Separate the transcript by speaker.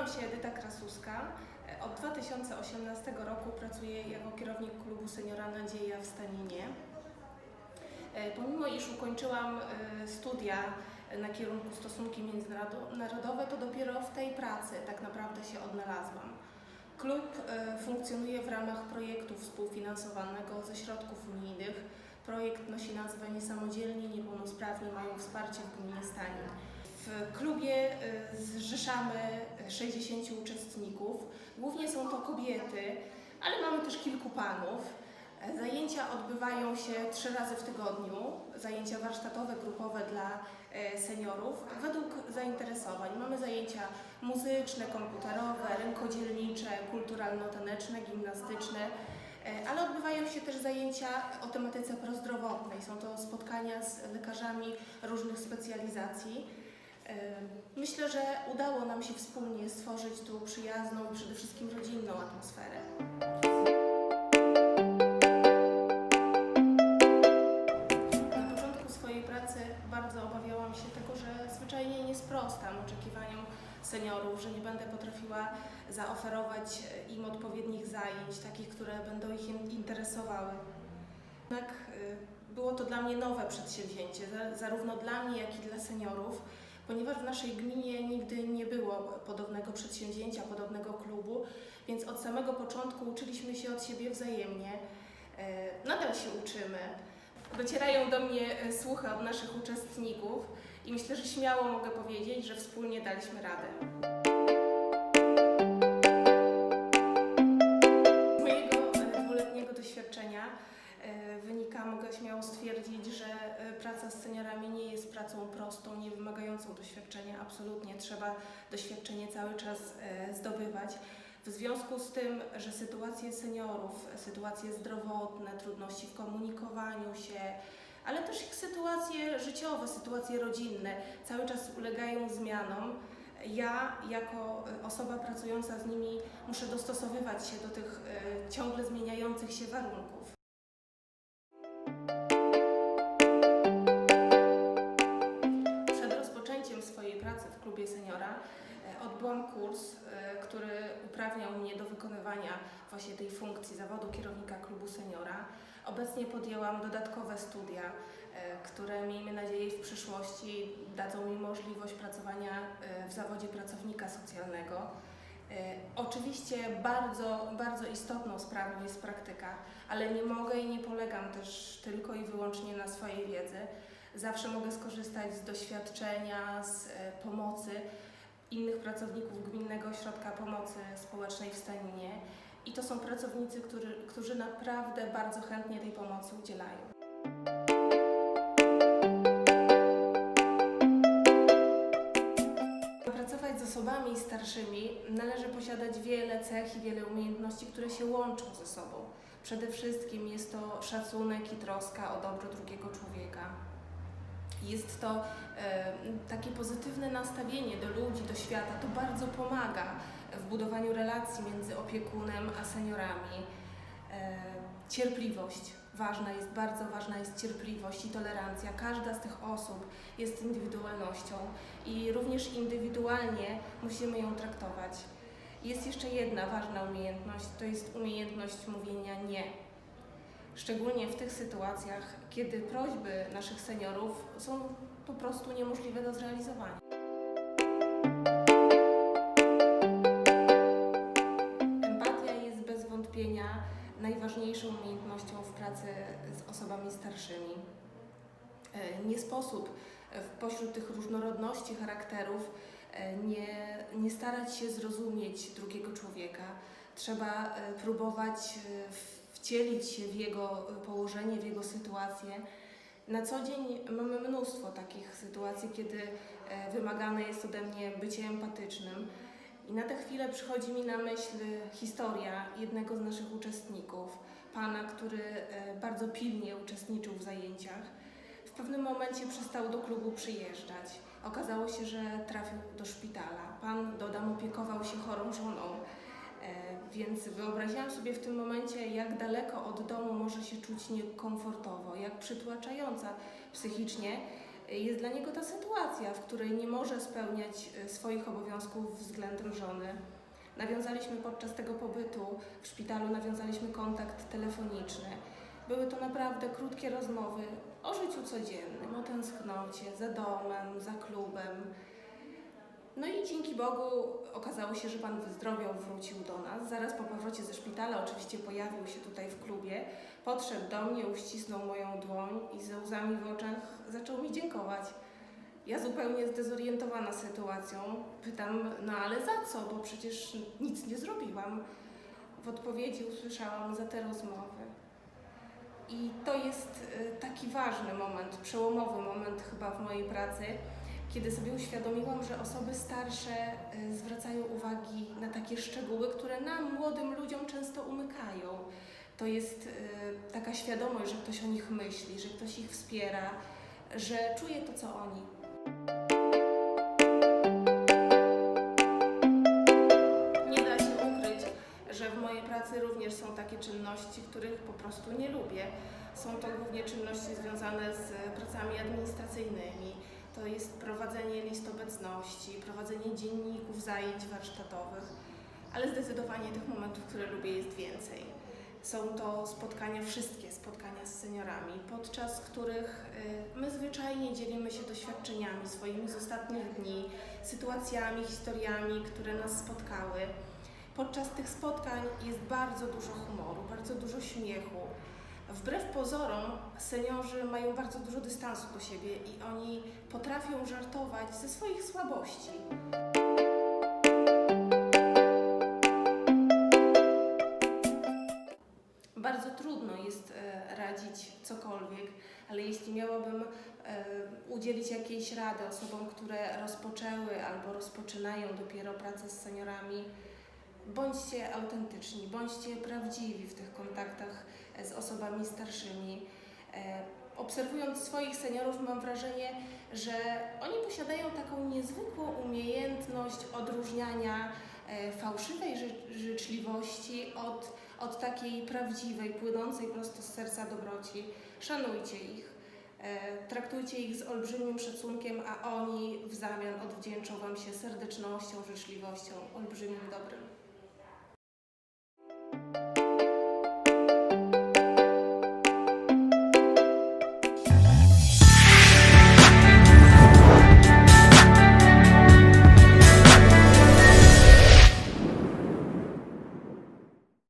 Speaker 1: Nazywam się Edyta Krasuska. Od 2018 roku pracuję jako kierownik klubu Seniora Nadzieja w Staninie. Pomimo iż ukończyłam studia na kierunku stosunki międzynarodowe, to dopiero w tej pracy tak naprawdę się odnalazłam. Klub funkcjonuje w ramach projektu współfinansowanego ze środków unijnych. Projekt nosi nazwę Niesamodzielni Niepełnosprawni mają wsparcie w gminie Stanin. W klubie zrzeszamy 60 uczestników. Głównie są to kobiety, ale mamy też kilku panów. Zajęcia odbywają się 3 razy w tygodniu. Zajęcia warsztatowe, grupowe dla seniorów według zainteresowań. Mamy zajęcia muzyczne, komputerowe, rękodzielnicze, kulturalno-taneczne, gimnastyczne, ale odbywają się też zajęcia o tematyce prozdrowotnej. Są to spotkania z lekarzami różnych specjalizacji. Myślę, że udało nam się wspólnie stworzyć tu przyjazną i przede wszystkim rodzinną atmosferę. Na początku swojej pracy bardzo obawiałam się tego, że zwyczajnie nie sprostam oczekiwaniom seniorów, że nie będę potrafiła zaoferować im odpowiednich zajęć, takich, które będą ich interesowały. Jednak było to dla mnie nowe przedsięwzięcie, zarówno dla mnie, jak i dla seniorów, ponieważ w naszej gminie nigdy nie było podobnego przedsięwzięcia, podobnego klubu, więc od samego początku uczyliśmy się od siebie wzajemnie. Nadal się uczymy. Docierają do mnie słuchy od naszych uczestników i myślę, że śmiało mogę powiedzieć, że wspólnie daliśmy radę. Z mojego 2-letniego doświadczenia mogę śmiało stwierdzić, że praca z seniorami nie jest pracą prostą, nie wymagającą doświadczenia. Absolutnie trzeba doświadczenie cały czas zdobywać. W związku z tym, że sytuacje seniorów, sytuacje zdrowotne, trudności w komunikowaniu się, ale też ich sytuacje życiowe, sytuacje rodzinne cały czas ulegają zmianom. Ja, jako osoba pracująca z nimi, muszę dostosowywać się do tych ciągle zmieniających się warunków. Przed rozpoczęciem swojej pracy w klubie seniora odbyłam kurs, który uprawniał mnie do wykonywania właśnie tej funkcji zawodu kierownika klubu seniora. Obecnie podjęłam dodatkowe studia, które, miejmy nadzieję, w przyszłości dadzą mi możliwość pracowania w zawodzie pracownika socjalnego. Oczywiście bardzo istotną sprawą jest praktyka, ale nie mogę i nie polegam też tylko i wyłącznie na swojej wiedzy. Zawsze mogę skorzystać z doświadczenia, z pomocy innych pracowników Gminnego Ośrodka Pomocy Społecznej w Staninie i to są pracownicy, którzy naprawdę bardzo chętnie tej pomocy udzielają. Pracować z osobami starszymi należy posiadać wiele cech i wiele umiejętności, które się łączą ze sobą. Przede wszystkim jest to szacunek i troska o dobro drugiego człowieka. Jest to takie pozytywne nastawienie do ludzi, do świata. To bardzo pomaga w budowaniu relacji między opiekunem a seniorami. Cierpliwość. Bardzo ważna jest cierpliwość i tolerancja. Każda z tych osób jest indywidualnością i również indywidualnie musimy ją traktować. Jest jeszcze jedna ważna umiejętność, to jest umiejętność mówienia nie. Szczególnie w tych sytuacjach, kiedy prośby naszych seniorów są po prostu niemożliwe do zrealizowania. Empatia jest bez wątpienia najważniejszą umiejętnością w pracy z osobami starszymi. Nie sposób pośród tych różnorodności charakterów nie starać się zrozumieć drugiego człowieka. Trzeba próbować wcielić się w jego położenie, w jego sytuację. Na co dzień mamy mnóstwo takich sytuacji, kiedy wymagane jest ode mnie bycie empatycznym. I na tę chwilę przychodzi mi na myśl historia jednego z naszych uczestników, pana, który bardzo pilnie uczestniczył w zajęciach. W pewnym momencie przestał do klubu przyjeżdżać. Okazało się, że trafił do szpitala. Pan, dodam, opiekował się chorą żoną. Więc wyobraziłam sobie w tym momencie, jak daleko od domu może się czuć niekomfortowo, jak przytłaczająca psychicznie jest dla niego ta sytuacja, w której nie może spełniać swoich obowiązków względem żony. Nawiązaliśmy podczas tego pobytu w szpitalu kontakt telefoniczny. Były to naprawdę krótkie rozmowy o życiu codziennym, o tęsknocie za domem, za klubem. No i dzięki Bogu okazało się, że Pan wyzdrowiał, wrócił do nas. Zaraz po powrocie ze szpitala oczywiście pojawił się tutaj w klubie, podszedł do mnie, uścisnął moją dłoń i ze łzami w oczach zaczął mi dziękować. Ja zupełnie zdezorientowana sytuacją pytam, no ale za co, bo przecież nic nie zrobiłam. W odpowiedzi usłyszałam za te rozmowy. I to jest taki ważny moment, przełomowy moment chyba w mojej pracy, kiedy sobie uświadomiłam, że osoby starsze zwracają uwagi na takie szczegóły, które nam, młodym ludziom, często umykają. To jest taka świadomość, że ktoś o nich myśli, że ktoś ich wspiera, że czuje to, co oni. Nie da się ukryć, że w mojej pracy również są takie czynności, których po prostu nie lubię. Są to głównie czynności związane z pracami administracyjnymi. To jest prowadzenie list obecności, prowadzenie dzienników zajęć warsztatowych, ale zdecydowanie tych momentów, które lubię, jest więcej. Są to spotkania, wszystkie spotkania z seniorami, podczas których my zwyczajnie dzielimy się doświadczeniami swoimi z ostatnich dni, sytuacjami, historiami, które nas spotkały. Podczas tych spotkań jest bardzo dużo humoru, bardzo dużo śmiechu. Wbrew pozorom seniorzy mają bardzo dużo dystansu do siebie i oni potrafią żartować ze swoich słabości. Bardzo trudno jest radzić cokolwiek, ale jeśli miałabym udzielić jakiejś rady osobom, które rozpoczęły albo rozpoczynają dopiero pracę z seniorami, bądźcie autentyczni, bądźcie prawdziwi w tych kontaktach z osobami starszymi. Obserwując swoich seniorów, mam wrażenie, że oni posiadają taką niezwykłą umiejętność odróżniania fałszywej życzliwości od takiej prawdziwej, płynącej prosto z serca dobroci. Szanujcie ich, traktujcie ich z olbrzymim szacunkiem, a oni w zamian odwdzięczą Wam się serdecznością, życzliwością, olbrzymim dobrem.